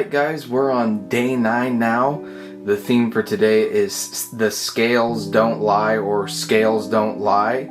Alright guys, we're on day 9 now. The theme for today is the scales don't lie, or scales don't lie.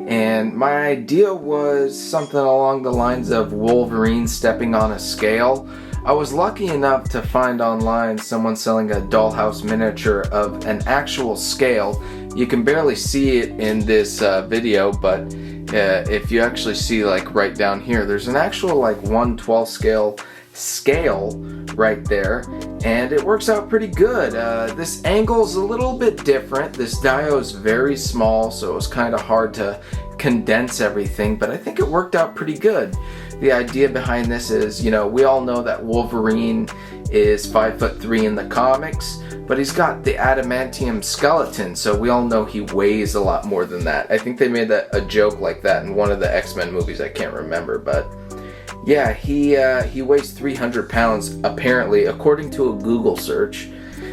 And my idea was something along the lines of Wolverine stepping on a scale. I was lucky enough to find online someone selling a dollhouse miniature of an actual scale. You can barely see it in this video, but if you actually see like right down here, there's an actual like 1/12 scale right there, and it works out pretty good. This angle's a little bit different. This dio's very small, so it was kind of hard to condense everything, but I think it worked out pretty good. The idea behind this is, you know, we all know that Wolverine is 5'3" in the comics, but he's got the adamantium skeleton, so we all know he weighs a lot more than that. I think they made a joke like that in one of the X-Men movies, I can't remember, but yeah, he weighs 300 pounds, apparently, according to a Google search.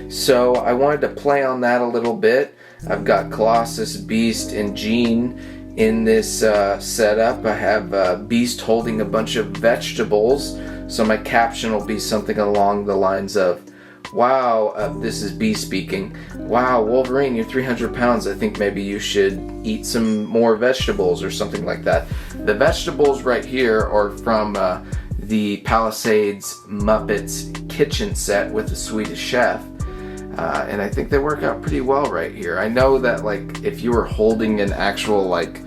So I wanted to play on that a little bit. I've got Colossus, Beast, and Jean in this setup. I have Beast holding a bunch of vegetables, so my caption will be something along the lines of, wow, this is Beast speaking. Wow, Wolverine, you're 300 pounds. I think maybe you should eat some more vegetables or something like that. The vegetables right here are from the Palisades Muppets kitchen set with the Swedish chef. And I think they work out pretty well right here. I know that like if you were holding an actual like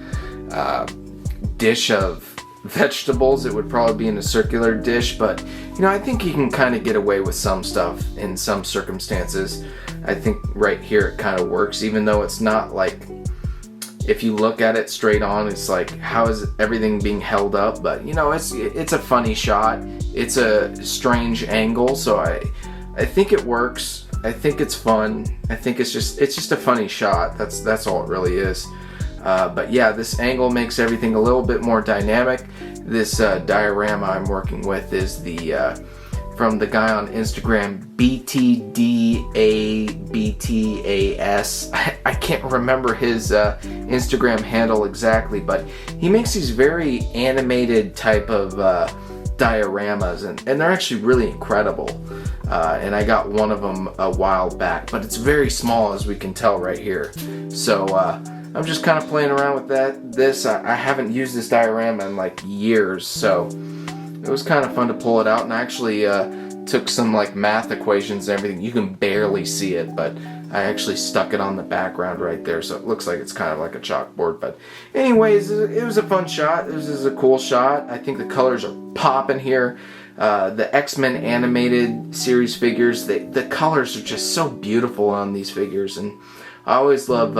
dish of vegetables, it would probably be in a circular dish, but you know, I think you can kind of get away with some stuff in some circumstances. I think right here it kind of works, even though it's not like, if you look at it straight on, it's like, how is everything being held up? But you know, it's a funny shot. It's a strange angle, so I think it works. I think it's fun. I think it's just a funny shot. That's all it really is. But yeah, this angle makes everything a little bit more dynamic. This diorama I'm working with is from the guy on Instagram, BTDABTAS. I can't remember his Instagram handle exactly, but he makes these very animated type of dioramas, and they're actually really incredible. And I got one of them a while back, but it's very small, as we can tell right here. So I'm just kind of playing around with that. I haven't used this diorama in like years, so it was kind of fun to pull it out, and I actually took some like math equations and everything. You can barely see it, but I actually stuck it on the background right there, so it looks like it's kind of like a chalkboard. But anyways, it was a fun shot. This is a cool shot. I think the colors are popping here. The X-Men animated series figures, the colors are just so beautiful on these figures, and I always love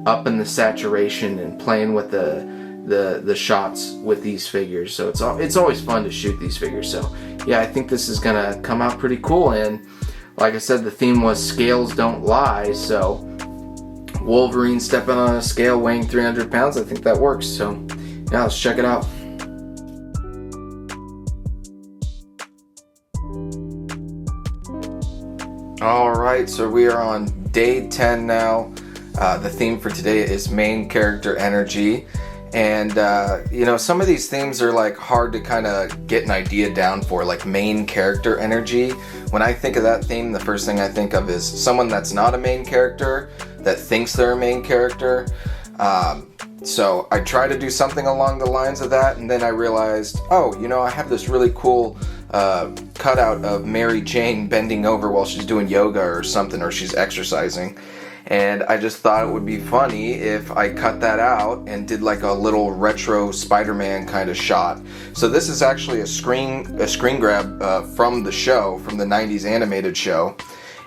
upping the saturation and playing with the shots with these figures. So it's always fun to shoot these figures. So yeah, I think this is gonna come out pretty cool. And like I said, the theme was scales don't lie. So Wolverine stepping on a scale weighing 300 pounds, I think that works. So yeah, let's check it out. Alright, so we are on day 10 now. The theme for today is main character energy. And you know, some of these themes are like hard to kind of get an idea down for, like main character energy. When I think of that theme, the first thing I think of is someone that's not a main character that thinks they're a main character. So I try to do something along the lines of that, and then I realized, oh, you know, I have this really cool cutout of Mary Jane bending over while she's doing yoga or something, or she's exercising. And I just thought it would be funny if I cut that out and did like a little retro Spider-Man kind of shot. So this is actually a screen grab from the show, from the 90s animated show.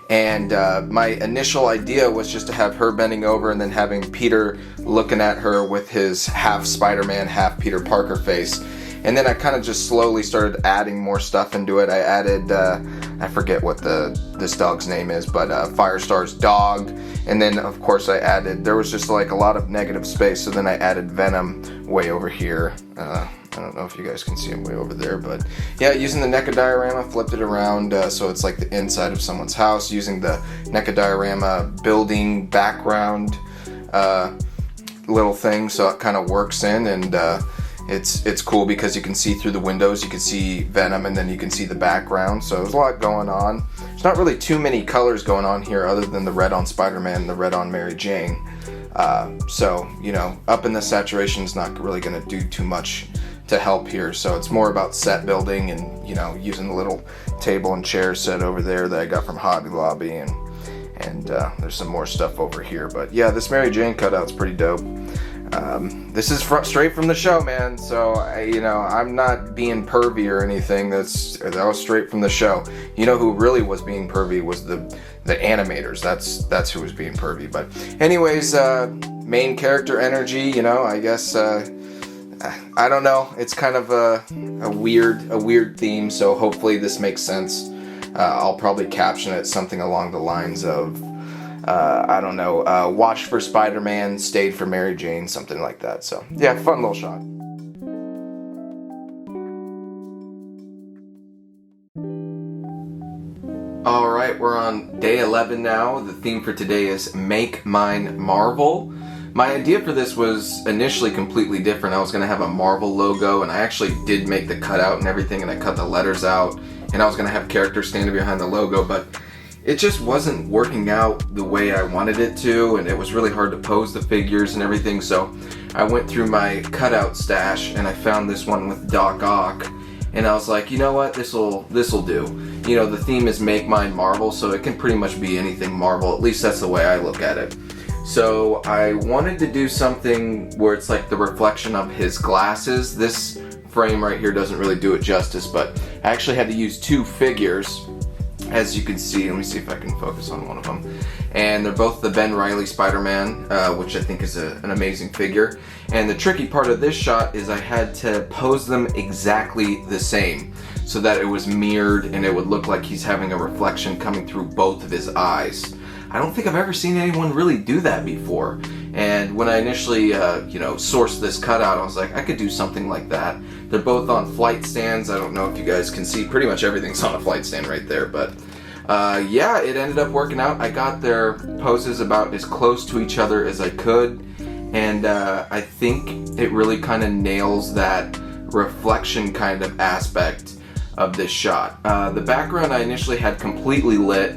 And my initial idea was just to have her bending over and then having Peter looking at her with his half Spider-Man, half Peter Parker face. And then I kind of just slowly started adding more stuff into it. I added, I forget what this dog's name is, but Firestar's dog. And then of course there was just like a lot of negative space, so then I added Venom way over here. I don't know if you guys can see him way over there, but yeah, using the NECA diorama, flipped it around so it's like the inside of someone's house, using the NECA diorama building background little thing, so it kind of works in, and it's cool because you can see through the windows, you can see Venom, and then you can see the background. So there's a lot going on. There's not really too many colors going on here other than the red on Spider-Man and the red on Mary Jane. So, you know, up in the saturation is not really going to do too much to help here. So it's more about set building and, you know, using the little table and chair set over there that I got from Hobby Lobby, and there's some more stuff over here. But yeah, this Mary Jane cutout's pretty dope. This is straight from the show, man. So I'm not being pervy or anything. That was straight from the show. You know who really was being pervy was the animators. That's who was being pervy. But anyways, main character energy. You know, I guess I don't know. It's kind of a weird theme. So hopefully this makes sense. I'll probably caption it something along the lines of, I don't know, watched for Spider-Man, stayed for Mary Jane, something like that. So yeah, fun little shot. Alright, we're on day 11 now. The theme for today is Make Mine Marvel. My idea for this was initially completely different. I was going to have a Marvel logo, and I actually did make the cutout and everything, and I cut the letters out, and I was going to have characters standing behind the logo, but it just wasn't working out the way I wanted it to, and it was really hard to pose the figures and everything. So I went through my cutout stash and I found this one with Doc Ock, and I was like, you know what, this'll do. You know, the theme is Make Mine Marvel, so it can pretty much be anything Marvel. At least that's the way I look at it. So I wanted to do something where it's like the reflection of his glasses. This frame right here doesn't really do it justice, but I actually had to use two figures. As you can see, let me see if I can focus on one of them. And they're both the Ben Reilly Spider-Man, which I think is an amazing figure. And the tricky part of this shot is I had to pose them exactly the same so that it was mirrored and it would look like he's having a reflection coming through both of his eyes. I don't think I've ever seen anyone really do that before. And when I initially, sourced this cutout, I was like, I could do something like that. They're both on flight stands. I don't know if you guys can see. Pretty much everything's on a flight stand right there. But yeah, it ended up working out. I got their poses about as close to each other as I could. And I think it really kind of nails that reflection kind of aspect of this shot. The background I initially had completely lit,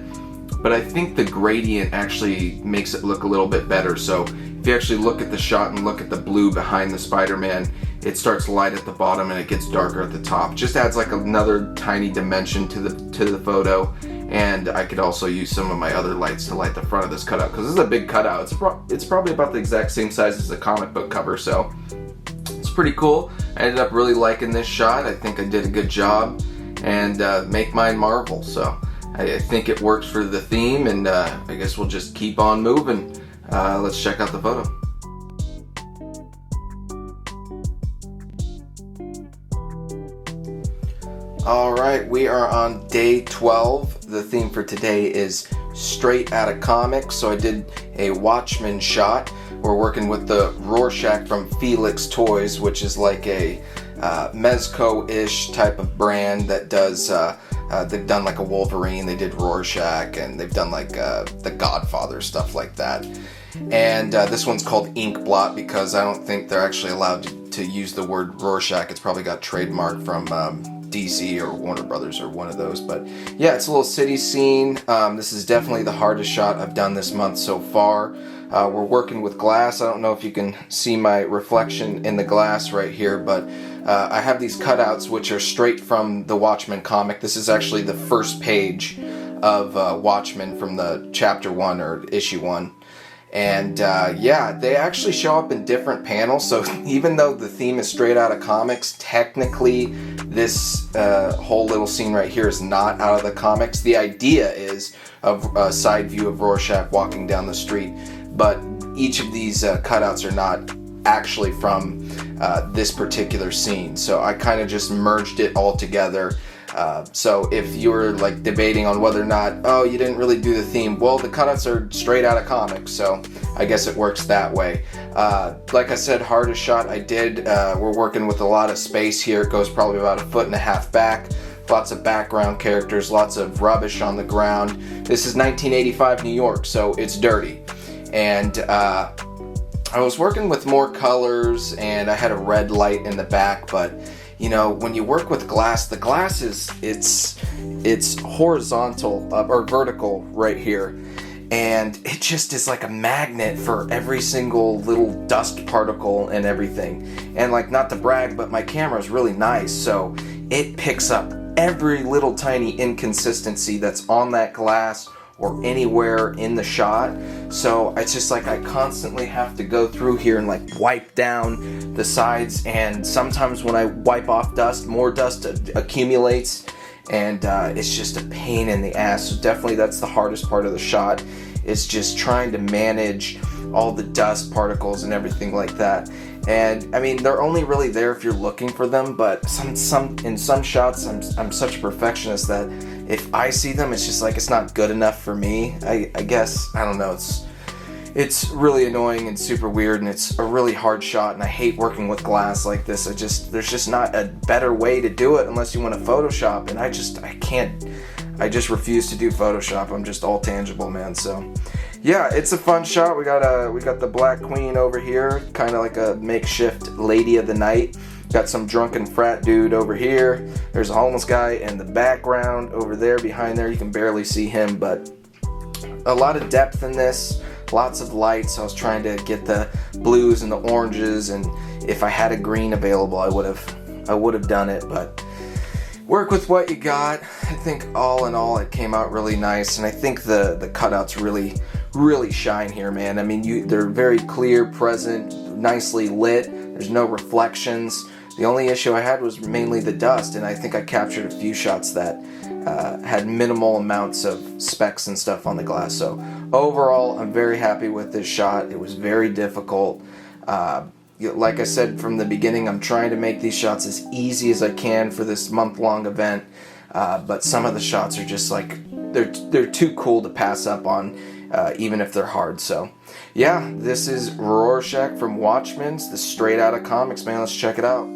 but I think the gradient actually makes it look a little bit better. So if you actually look at the shot and look at the blue behind the Spider-Man, it starts light at the bottom and it gets darker at the top. It just adds like another tiny dimension to the photo. And I could also use some of my other lights to light the front of this cutout, because this is a big cutout. It's probably about the exact same size as the comic book cover, so it's pretty cool. I ended up really liking this shot. I think I did a good job, and Make Mine Marvel. So I think it works for the theme, and I guess we'll just keep on moving. Let's check out the photo. Alright, we are on day 12. The theme for today is straight out of comics. So I did a Watchmen shot. We're working with the Rorschach from Felix Toys, which is like a Mezco-ish type of brand that does they've done like a Wolverine, they did Rorschach, and they've done like the Godfather, stuff like that. And this one's called Ink Blot because I don't think they're actually allowed to use the word Rorschach. It's probably got trademark from DC or Warner Brothers or one of those. But yeah, it's a little city scene. This is definitely the hardest shot I've done this month so far. We're working with glass. I don't know if you can see my reflection in the glass right here, but I have these cutouts which are straight from the Watchmen comic. This is actually the first page of Watchmen from the chapter 1 or issue 1. And yeah, they actually show up in different panels. So even though the theme is straight out of comics, technically this whole little scene right here is not out of the comics. The idea is of a side view of Rorschach walking down the street, but each of these cutouts are not actually from this particular scene. So I kind of just merged it all together. So if you were like debating on whether or not, oh, you didn't really do the theme, well, the cutouts are straight out of comics, so I guess it works that way. Like I said, hardest shot I did. We're working with a lot of space here. It goes probably about 1.5 feet back. Lots of background characters, lots of rubbish on the ground. This is 1985 New York, so it's dirty. And I was working with more colors and I had a red light in the back, but you know, when you work with glass, the glass it's horizontal or vertical right here, and it just is like a magnet for every single little dust particle and everything. And like, not to brag, but my camera is really nice, so it picks up every little tiny inconsistency that's on that glass or anywhere in the shot. So it's just like I constantly have to go through here and like wipe down the sides, and sometimes when I wipe off dust, more dust accumulates, and it's just a pain in the ass. So definitely that's the hardest part of the shot, is just trying to manage all the dust particles and everything like that. And I mean, they're only really there if you're looking for them, but in some shots I'm such a perfectionist that if I see them, it's just like it's not good enough for me. I guess, I don't know, it's really annoying and super weird, and it's a really hard shot, and I hate working with glass like this. There's just not a better way to do it unless you want to Photoshop, and I just refuse to do Photoshop. I'm just all tangible, man. So yeah, it's a fun shot. We got the Black Queen over here, kind of like a makeshift lady of the night. Got some drunken frat dude over here. There's a homeless guy in the background over there. Behind there, you can barely see him, but a lot of depth in this, lots of lights. I was trying to get the blues and the oranges, and if I had a green available, I would have done it, but work with what you got. I think all in all, it came out really nice, and I think the cutouts really shine here, man. I mean, they're very clear, present, nicely lit. There's no reflections. The only issue I had was mainly the dust, and I think I captured a few shots that had minimal amounts of specks and stuff on the glass. So overall, I'm very happy with this shot. It was very difficult. Like I said from the beginning, I'm trying to make these shots as easy as I can for this month-long event, but some of the shots are just like, they're too cool to pass up on, even if they're hard. So yeah, this is Rorschach from Watchmen's, the straight out of comics, man. Let's check it out.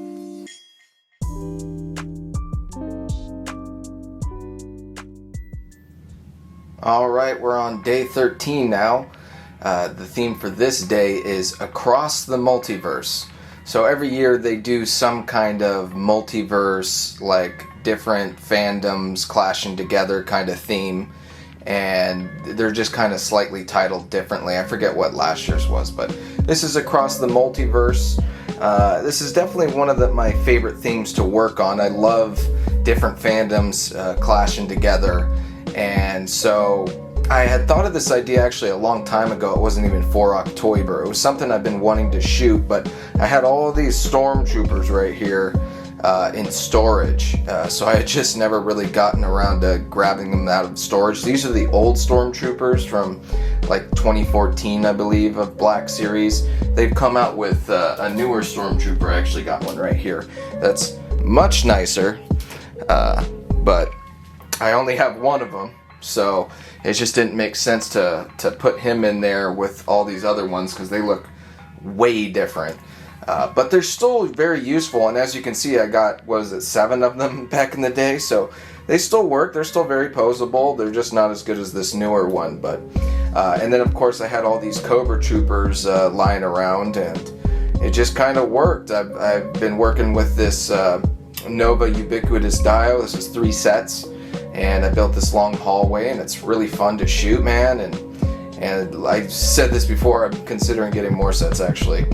Alright, we're on day 13 now. The theme for this day is Across the Multiverse. So every year they do some kind of multiverse, like different fandoms clashing together kind of theme, and they're just kind of slightly titled differently. I forget what last year's was, but this is Across the Multiverse. This is definitely one of my favorite themes to work on. I love different fandoms clashing together, and so I had thought of this idea actually a long time ago. It wasn't even for OcTOYber. It was something I've been wanting to shoot, but I had all of these stormtroopers right here in storage, so I had just never really gotten around to grabbing them out of storage. These are the old stormtroopers from like 2014, I believe, of Black Series. They've come out with a newer stormtrooper. I actually got one right here that's much nicer, but I only have one of them, so it just didn't make sense to put him in there with all these other ones because they look way different. But they're still very useful, and as you can see, I got, 7 of them back in the day, so they still work. They're still very posable. They're just not as good as this newer one. But and then of course I had all these Cobra Troopers lying around, and it just kind of worked. I've been working with this Nova Ubiquitous Dio. This is 3 sets. And I built this long hallway, and it's really fun to shoot, man. And I said this before, I'm considering getting more sets actually.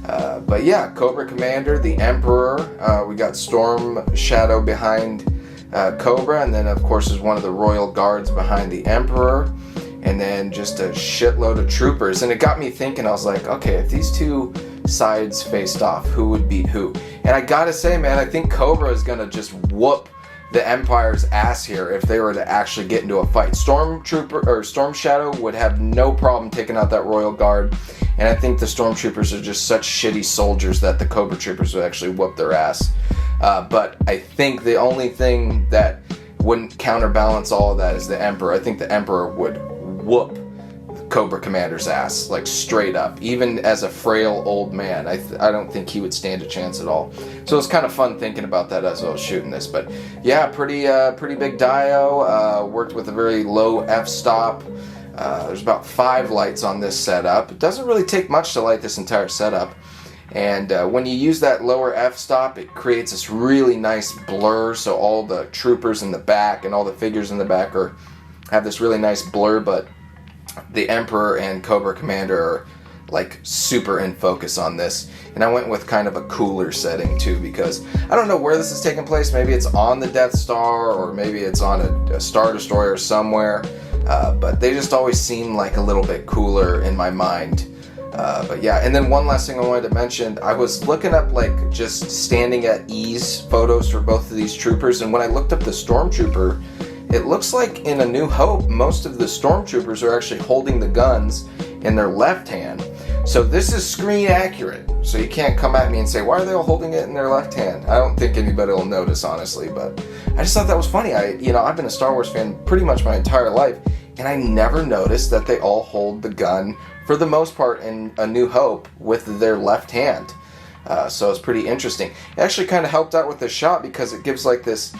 But yeah, Cobra Commander, the Emperor. We got Storm Shadow behind Cobra, and then of course is one of the Royal Guards behind the Emperor, and then just a shitload of troopers. And it got me thinking. I was like, okay, if these two sides faced off, who would beat who? And I gotta say, man, I think Cobra is gonna just whoop the Empire's ass here if they were to actually get into a fight. Storm Shadow would have no problem taking out that Royal Guard, and I think the Stormtroopers are just such shitty soldiers that the Cobra Troopers would actually whoop their ass. But I think the only thing that wouldn't counterbalance all of that is the Emperor. I think the Emperor would whoop Cobra Commander's ass, like straight up. Even as a frail old man, I don't think he would stand a chance at all. So it's kind of fun thinking about that as I was shooting this. But yeah, pretty big Dio. Worked with a very low f-stop. There's about 5 lights on this setup. It doesn't really take much to light this entire setup. And when you use that lower f-stop, it creates this really nice blur, so all the troopers in the back and all the figures in the back have this really nice blur, but the Emperor and Cobra Commander are like super in focus on this. And I went with kind of a cooler setting too, because I don't know where this is taking place. Maybe it's on the Death Star, or maybe it's on a Star Destroyer somewhere, but they just always seem like a little bit cooler in my mind. But yeah, and then one last thing I wanted to mention, I was looking up like just standing at ease photos for both of these troopers, and when I looked up the Stormtrooper, it looks like in A New Hope, most of the Stormtroopers are actually holding the guns in their left hand. So this is screen accurate, so you can't come at me and say, why are they all holding it in their left hand? I don't think anybody will notice, honestly, but I just thought that was funny. I've been a Star Wars fan pretty much my entire life, and I never noticed that they all hold the gun, for the most part, in A New Hope with their left hand. So it's pretty interesting. It actually kind of helped out with the shot, because it gives like this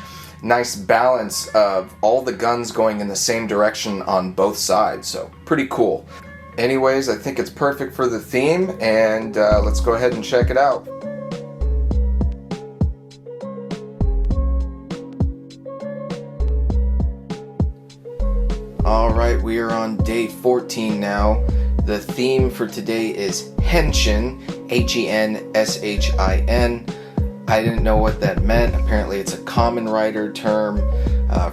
nice balance of all the guns going in the same direction on both sides. So pretty cool. Anyways, I think it's perfect for the theme, and let's go ahead and check it out. Alright, we are on day 14 now. The theme for today is Henshin, Henshin. I didn't know what that meant. Apparently it's a Kamen Rider term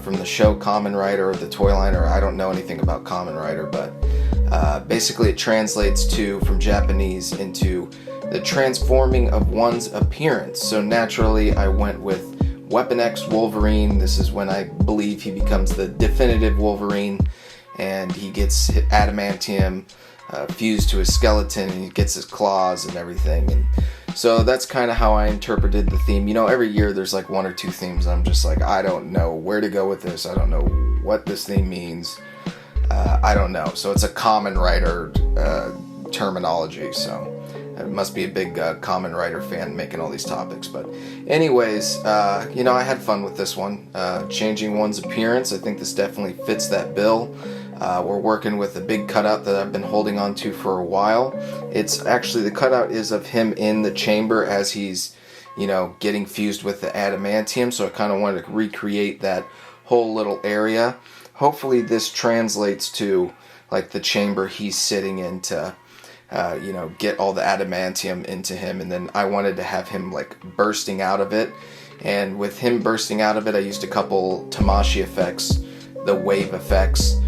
from the show Kamen Rider, or the toy line, or I don't know anything about Kamen Rider, but basically it translates from Japanese into the transforming of one's appearance. So naturally I went with Weapon X Wolverine. This is when I believe he becomes the definitive Wolverine, and he gets adamantium fused to his skeleton, and he gets his claws and everything. And so that's kind of how I interpreted the theme. Every year there's like 1 or 2 themes. I'm just like, I don't know where to go with this. I don't know what this theme means. I don't know. So it's a Kamen Rider terminology. So it must be a big Kamen Rider fan making all these topics. But anyways, I had fun with this one. Changing one's appearance. I think this definitely fits that bill. We're working with a big cutout that I've been holding on to for a while. It's actually, the cutout is of him in the chamber as he's, getting fused with the adamantium. So I kind of wanted to recreate that whole little area. Hopefully this translates to like the chamber he's sitting in to, get all the adamantium into him. And then I wanted to have him like bursting out of it. And with him bursting out of it, I used a couple Tamashi effects, the wave effects,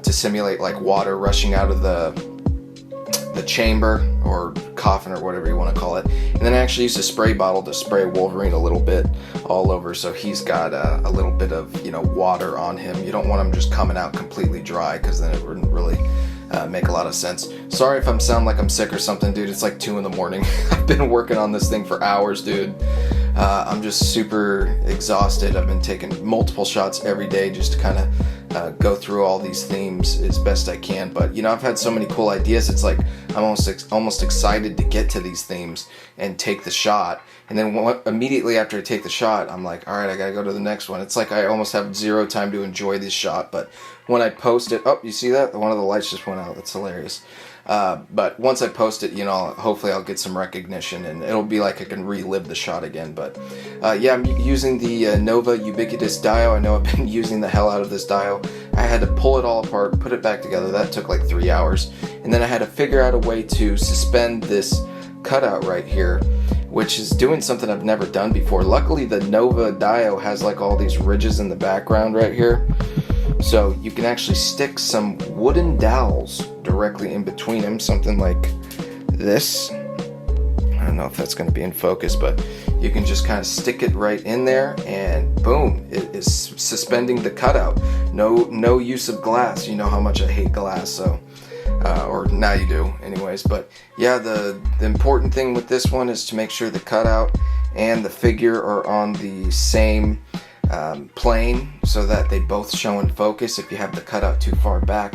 to simulate like water rushing out of the chamber or coffin or whatever you want to call it. And then I actually used a spray bottle to spray Wolverine a little bit all over, so he's got a little bit of water on him. You don't want him just coming out completely dry, because then it wouldn't really make a lot of sense. Sorry if I'm sound like I'm sick or something, dude. It's like 2 in the morning. I've been working on this thing for hours, dude. I'm just super exhausted. I've been taking multiple shots every day just to kind of go through all these themes as best I can. But I've had so many cool ideas. It's like I'm almost excited to get to these themes and take the shot. And then immediately after I take the shot, I'm like, all right, I gotta go to the next one. It's like I almost have 0 time to enjoy this shot. But when I post it, oh, you see that? One of the lights just went out. That's hilarious. But once I post it, hopefully I'll get some recognition, and it'll be like I can relive the shot again. But yeah, I'm using the Nova Ubiquitous Dio. I know I've been using the hell out of this Dio. I had to pull it all apart, put it back together. That took like 3 hours. And then I had to figure out a way to suspend this cutout right here, which is doing something I've never done before. Luckily, the Nova Dio has like all these ridges in the background right here. So you can actually stick some wooden dowels directly in between them, something like this. I don't know if that's going to be in focus, but you can just kind of stick it right in there, and boom, it is suspending the cutout. No use of glass. You know how much I hate glass, so or now you do anyways. But yeah, the important thing with this one is to make sure the cutout and the figure are on the same plane, so that they both show in focus. If you have the cutout too far back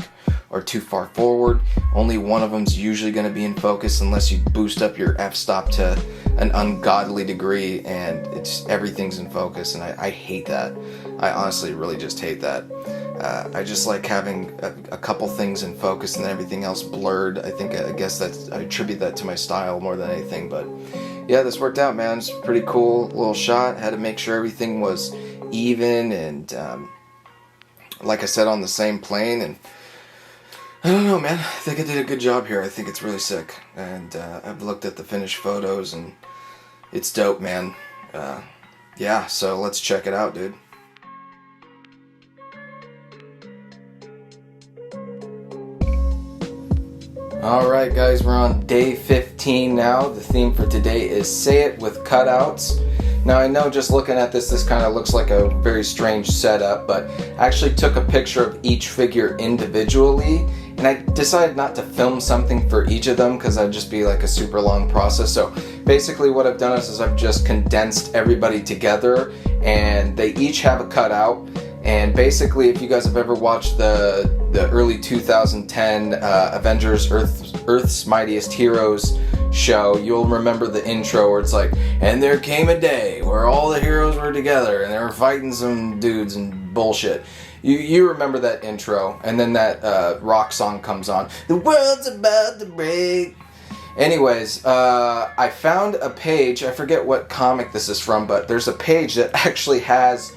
or too far forward, only one of them's usually going to be in focus, unless you boost up your f-stop to an ungodly degree and everything's in focus. And I hate that. I honestly really just hate that. I just like having a couple things in focus and everything else blurred. I guess I attribute that to my style more than anything. But yeah, this worked out, man. It's a pretty cool little shot. Had to make sure everything was even and like I said, on the same plane. And I don't know, man. I think I did a good job here. I think it's really sick. And I've looked at the finished photos and it's dope, man. Yeah, so let's check it out, dude. Alright guys, we're on day 15 now. The theme for today is Say It with Cutouts. Now I know just looking at this kind of looks like a very strange setup, but I actually took a picture of each figure individually, and I decided not to film something for each of them because that'd just be like a super long process. So basically what I've done is I've just condensed everybody together, and they each have a cutout. And basically, if you guys have ever watched the early 2010 Avengers Earth's Mightiest Heroes show, you'll remember the intro where it's like, and there came a day where all the heroes were together and they were fighting some dudes and bullshit. You remember that intro, and then that rock song comes on, the world's about to break. Anyways, I found a page, I forget what comic this is from, but there's a page that actually has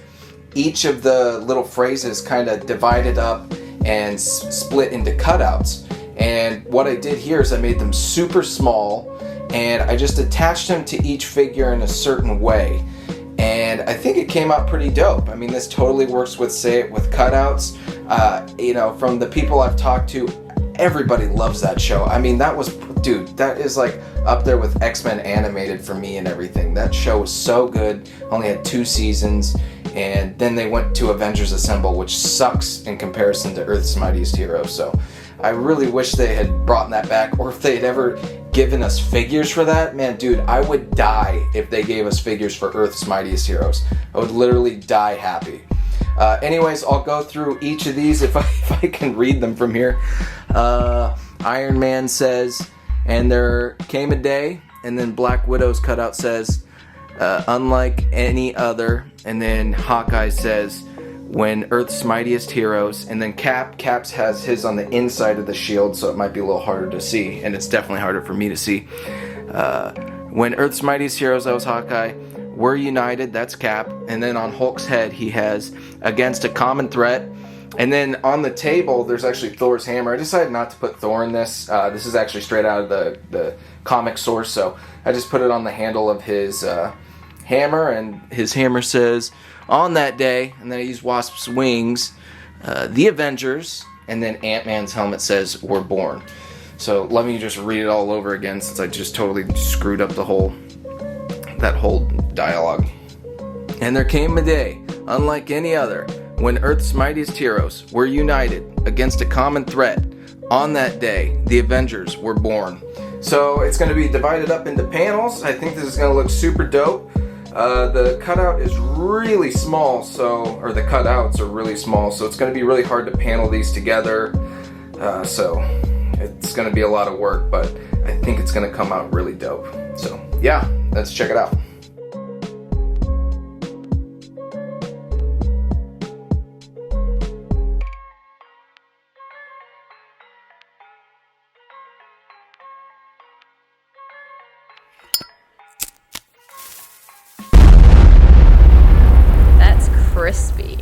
each of the little phrases kind of divided up and split into cutouts. And what I did here is I made them super small, and I just attached them to each figure in a certain way. And I think it came out pretty dope. I mean, this totally works with Say It with Cutouts. You know, from the people I've talked to, everybody loves that show. I mean, that is like up there with X-Men animated for me and everything. That show was so good. Only had 2 seasons. And then they went to Avengers Assemble, which sucks in comparison to Earth's Mightiest Heroes. So I really wish they had brought that back, or if they had ever given us figures for that. Man, dude, I would die if they gave us figures for Earth's Mightiest Heroes. I would literally die happy. Anyways, I'll go through each of these if I can read them from here. Iron Man says, and there came a day, and then Black Widow's cutout says, unlike any other, and then Hawkeye says, when Earth's Mightiest Heroes, and then Caps has his on the inside of the shield, so it might be a little harder to see, and it's definitely harder for me to see. When Earth's Mightiest Heroes, that was Hawkeye. We're united, that's Cap. And then on Hulk's head he has against a common threat. And then on the table there's actually Thor's hammer. I decided not to put Thor in this. This is actually straight out of the comic source, so I just put it on the handle of his hammer, and his hammer says, on that day, and then I use Wasp's wings, the Avengers, and then Ant-Man's helmet says, we're born. So let me just read it all over again, since I just totally screwed up that whole dialogue. And there came a day, unlike any other, when Earth's mightiest heroes were united against a common threat. On that day, the Avengers were born. So it's going to be divided up into panels. I think this is going to look super dope. The cutout is really small, or the cutouts are really small, so it's going to be really hard to panel these together. So it's going to be a lot of work, but I think it's going to come out really dope. So yeah, let's check it out. That's crispy.